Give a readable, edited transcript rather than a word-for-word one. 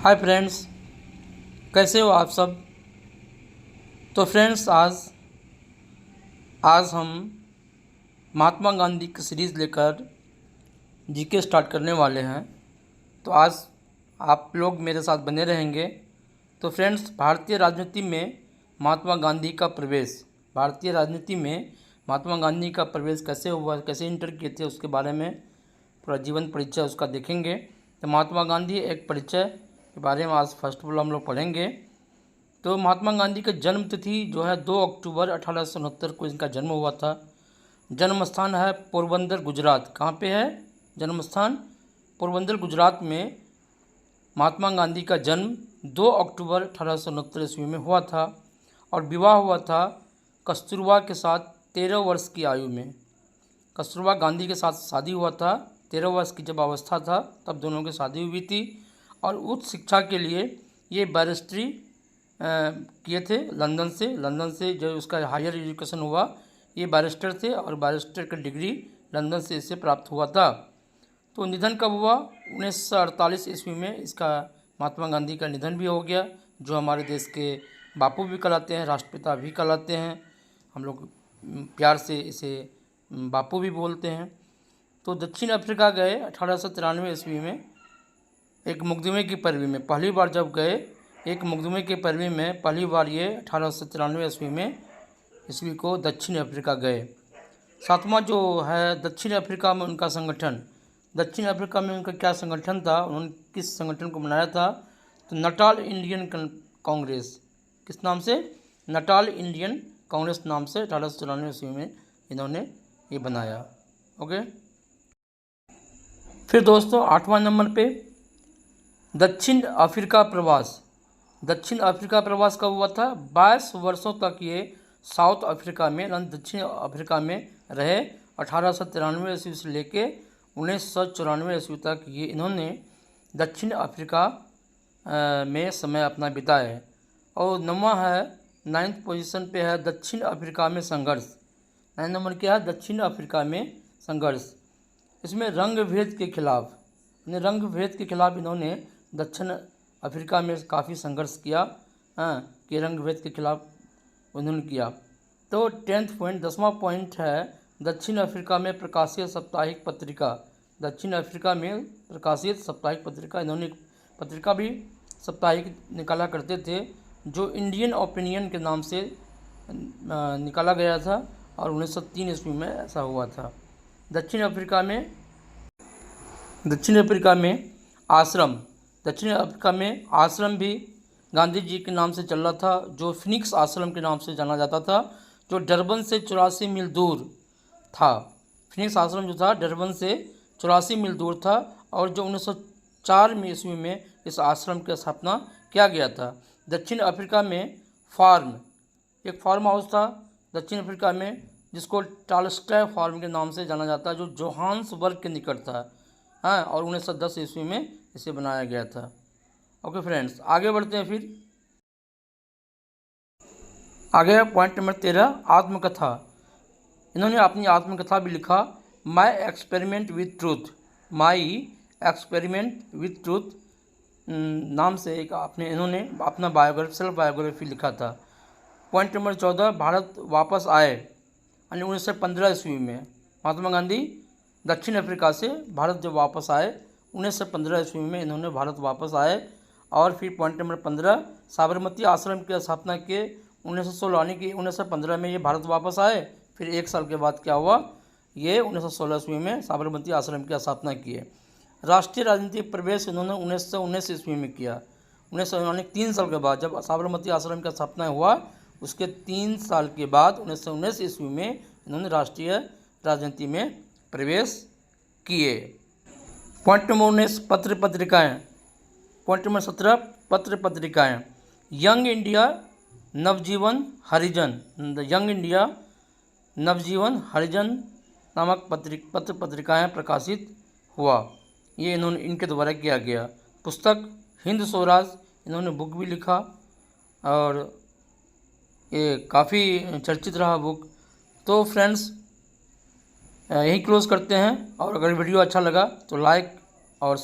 Hi friends, कैसे हो आप सब। तो फ्रेंड्स आज हम महात्मा गांधी की सीरीज़ लेकर जीके स्टार्ट करने वाले हैं। तो आज आप लोग मेरे साथ बने रहेंगे। तो फ्रेंड्स, भारतीय राजनीति में महात्मा गांधी का प्रवेश, भारतीय राजनीति में महात्मा गांधी का प्रवेश कैसे हुआ, कैसे इंटर किए थे, उसके बारे में पूरा जीवन परिचय उसका देखेंगे। तो महात्मा गांधी एक परिचय के बारे में आज फर्स्ट ऑफ ऑल हम लोग पढ़ेंगे। तो महात्मा गांधी का जन्म तिथि जो है 2 अक्टूबर 1869 को इनका जन्म हुआ था। जन्म स्थान है पोरबंदर, गुजरात। कहाँ पे है जन्म स्थान? पोरबंदर, गुजरात में महात्मा गांधी का जन्म 2 अक्टूबर 1869 ईस्वी में हुआ था और विवाह हुआ था कस्तूरबा के साथ 13 वर्ष की आयु में। कस्तूरबा गांधी के साथ शादी हुआ था। 13 वर्ष की जब अवस्था था तब दोनों की शादी हुई थी और उच्च शिक्षा के लिए ये बैरिस्ट्री किए थे लंदन से जो उसका हायर एजुकेशन हुआ, ये बैरिस्टर थे और बैरिस्टर का डिग्री लंदन से इसे प्राप्त हुआ था। तो निधन कब हुआ? 1948 ईस्वी में इसका महात्मा गांधी का निधन भी हो गया, जो हमारे देश के बापू भी कहलाते हैं, राष्ट्रपिता भी कहलाते हैं। हम लोग प्यार से इसे बापू भी बोलते हैं। तो दक्षिण अफ्रीका गए 1893 ईस्वी में एक मुकदमे की पैरवी में। पहली बार जब गए एक मुकदमे के पैरवी में, पहली बार ये 1893 ईस्वी को दक्षिण अफ्रीका गए। सातवां जो है दक्षिण अफ्रीका में उनका संगठन, दक्षिण अफ्रीका में उनका क्या संगठन था, उन्होंने किस संगठन को बनाया था? तो नटाल इंडियन कांग्रेस। किस नाम से? नटाल इंडियन कांग्रेस नाम से 1893 ईस्वी में इन्होंने ये बनाया। ओके। फिर दोस्तों 8वां नंबर पे दक्षिण अफ्रीका प्रवास। दक्षिण अफ्रीका प्रवास कब हुआ था? 22 वर्षों तक ये साउथ अफ्रीका में, दक्षिण अफ्रीका में रहे। 1893 ईस्वी से लेके 1994 ईस्वी तक ये इन्होंने दक्षिण अफ्रीका में समय अपना बिताया है। और 9वां है, 9th पोजीशन पे है दक्षिण अफ्रीका में संघर्ष। 9 नंबर क्या है? दक्षिण अफ्रीका में संघर्ष। इसमें रंग भेद के खिलाफ, इन्होंने दक्षिण अफ्रीका में काफ़ी संघर्ष किया, कि रंग भेद के खिलाफ उन्होंने किया। तो 10th पॉइंट, 10वां पॉइंट है दक्षिण अफ्रीका में प्रकाशित साप्ताहिक पत्रिका। दक्षिण अफ्रीका में प्रकाशित साप्ताहिक पत्रिका, इन्होंने पत्रिका भी साप्ताहिक निकाला करते थे जो इंडियन ओपिनियन के नाम से निकाला गया था और 1903 ईस्वी में ऐसा हुआ था। दक्षिण अफ्रीका में आश्रम भी गांधी जी के नाम से चल रहा था, जो फिनिक्स आश्रम के नाम से जाना जाता था, जो डरबन से 84 मील दूर था। फिनिक्स आश्रम जो था डरबन से 84 मील दूर था और जो 1904 में ईस्वी में इस आश्रम की स्थापना किया गया था। दक्षिण अफ्रीका में एक फार्म हाउस था दक्षिण अफ्रीका में, जिसको टॉलस्टॉय फार्म के नाम से जाना जाता है, जो जोहान्सबर्ग के निकट था। और 1910 ईस्वी में इसे बनाया गया था। ओके फ्रेंड्स, आगे बढ़ते हैं। फिर आगे पॉइंट नंबर 13, आत्मकथा। इन्होंने अपनी आत्मकथा भी लिखा, माई एक्सपेरिमेंट विथ ट्रूथ नाम से एक इन्होंने अपना सेल्फ बायोग्राफी लिखा था। पॉइंट नंबर 14, भारत वापस आए, यानी 1915 ईस्वी में महात्मा गांधी दक्षिण अफ्रीका से भारत जब वापस आए 1915 ईस्वी में इन्होंने भारत वापस आए। और फिर पॉइंट नंबर 15, साबरमती आश्रम की स्थापना के 1916, यानी कि 1915 में ये भारत वापस आए। फिर एक साल के बाद क्या हुआ, ये 1916 ईस्वी में साबरमती आश्रम की स्थापना किए। राष्ट्रीय राजनीतिक प्रवेश इन्होंने 1919 ईस्वी में किया। 3 साल के बाद, जब साबरमती आश्रम की स्थापना हुआ उसके 3 साल के बाद 1919 ईस्वी में इन्होंने राष्ट्रीय राजनीति में प्रवेश किए। पॉइंट नंबर 19, पत्र पत्रिकाएँ। पॉइंट नंबर 17, पत्र पत्रिकाएँ। यंग इंडिया नवजीवन हरिजन नामक पत्र पत्रिकाएँ प्रकाशित हुआ, ये इनके द्वारा किया गया। पुस्तक हिंद स्वराज, इन्होंने बुक भी लिखा और ये काफ़ी चर्चित रहा बुक। तो फ्रेंड्स यही क्लोज करते हैं, और अगर वीडियो अच्छा लगा तो लाइक और